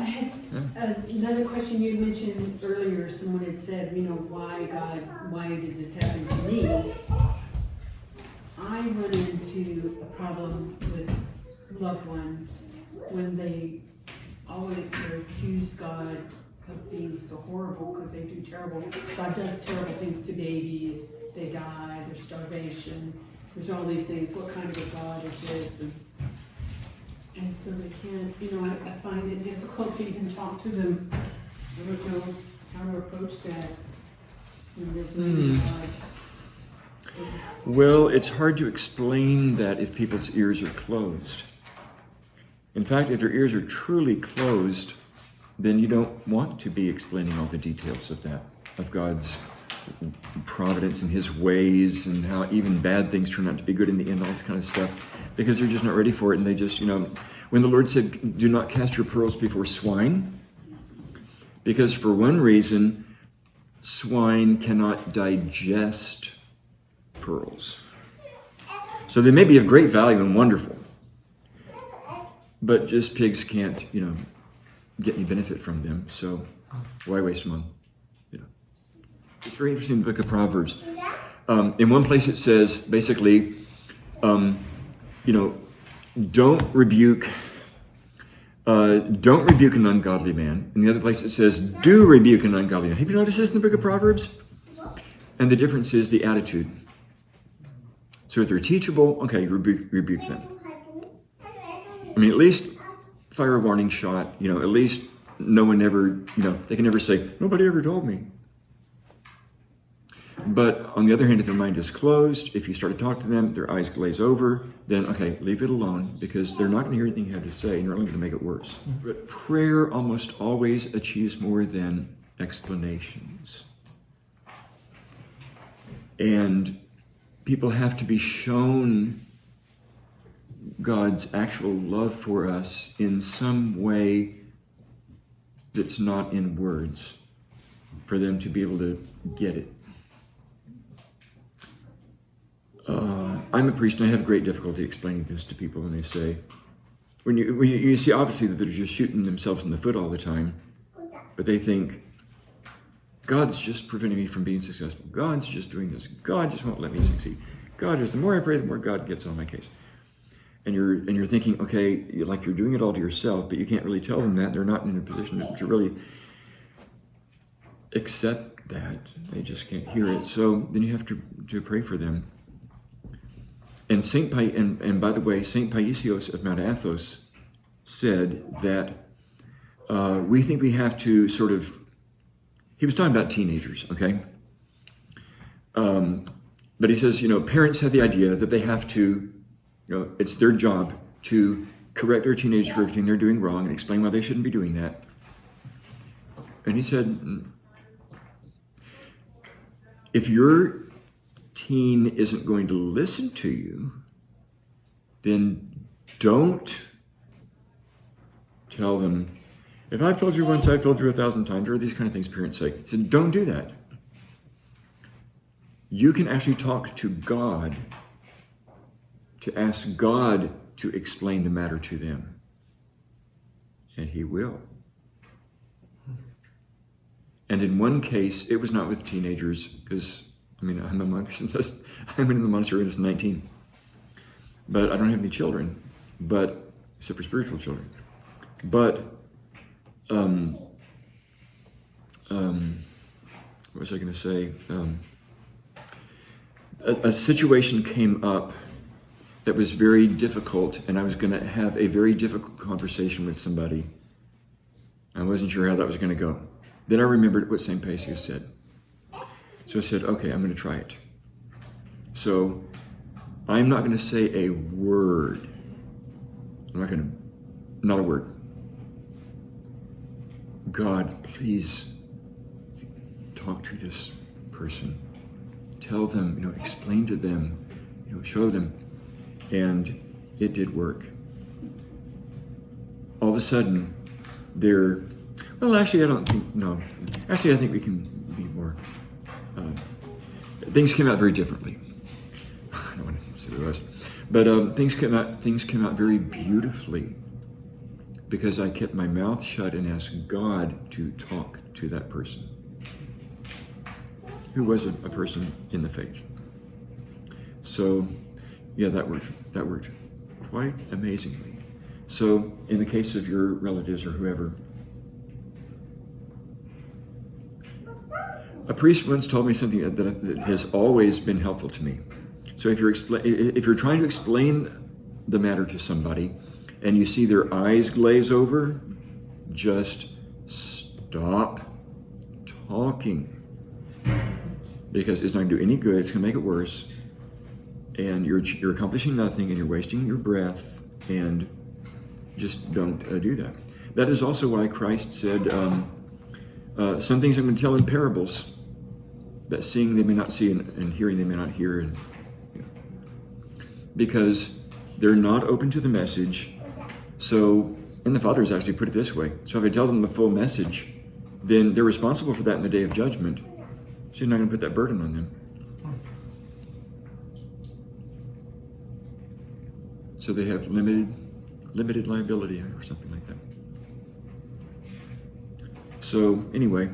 had another question you mentioned earlier. Someone had said, why did this happen to me? I run into a problem with loved ones when they always accuse God of being so horrible because they do terrible. God does terrible things to babies. They die. There's starvation. There's all these things. What kind of a God is this? And so they can't, I find it difficult to even talk to them. I don't know how to approach that when they're blaming God. Well, it's hard to explain that if people's ears are closed. In fact, if their ears are truly closed, then you don't want to be explaining all the details of that, of God's providence and his ways and how even bad things turn out to be good in the end, all this kind of stuff, because they're just not ready for it. And they just, when the Lord said, do not cast your pearls before swine, because for one reason, swine cannot digest pearls. So they may be of great value and wonderful, but just pigs can't, get any benefit from them. So why waste them on? It's very interesting in the book of Proverbs. In one place it says, basically, don't rebuke an ungodly man. In the other place it says, do rebuke an ungodly man. Have you noticed this in the book of Proverbs? And the difference is the attitude. So if they're teachable, okay, rebuke them. I mean, at least fire a warning shot, at least no one ever, they can never say, nobody ever told me. But on the other hand, if their mind is closed, if you start to talk to them, their eyes glaze over, then, okay, leave it alone, because they're not going to hear anything you have to say, and you're only going to make it worse. But prayer almost always achieves more than explanations. And people have to be shown God's actual love for us in some way that's not in words, for them to be able to get it. I'm a priest and I have great difficulty explaining this to people when they say, when you see obviously that they're just shooting themselves in the foot all the time, but they think, God's just preventing me from being successful. God's just doing this. God just won't let me succeed. God is, the more I pray, the more God gets on my case. And you're thinking, okay, like you're doing it all to yourself, but you can't really tell them that. They're not in a position to really accept that. They just can't hear it. So then you have to pray for them. And and by the way, St. Paisios of Mount Athos said that we think we have to sort of, he was talking about teenagers, okay? But he says, parents have the idea that they have to, it's their job to correct their teenagers for everything they're doing wrong and explain why they shouldn't be doing that. And he said, if your teen isn't going to listen to you, then don't tell them, if I've told you once, I've told you 1,000 times, or these kind of things parents say. He said, don't do that. You can actually talk to God to ask God to explain the matter to them. And he will. And in one case, it was not with teenagers, because, I'm a monk since I've been in the monastery since 19. But I don't have any children, except for spiritual children. But, what was I going to say? A situation came up that was very difficult, and I was going to have a very difficult conversation with somebody. I wasn't sure how that was going to go. Then I remembered what St. Paisios said. So I said, okay, I'm going to try it. So I'm not going to say a word. Not a word. God, please talk to this person. Tell them, explain to them, show them. And it did work. All of a sudden, actually, I don't think, no. Actually, I think we can be more, things came out very differently. I don't want to say the rest. But things came out very beautifully. because I kept my mouth shut and asked God to talk to that person, who was a person in the faith. So, yeah, that worked quite amazingly. So, in the case of your relatives or whoever, a priest once told me something that has always been helpful to me. So if you're trying to explain the matter to somebody and you see their eyes glaze over, just stop talking, because it's not going to do any good. It's going to make it worse, and you're accomplishing nothing, and you're wasting your breath. And just don't do that. That is also why Christ said, some things I'm going to tell in parables, that seeing they may not see and hearing they may not hear. And, because they're not open to the message. So, and the Fathers actually put it this way. So if I tell them the full message, then they're responsible for that in the day of judgment. So you're not going to put that burden on them. So they have limited liability or something like that. So anyway,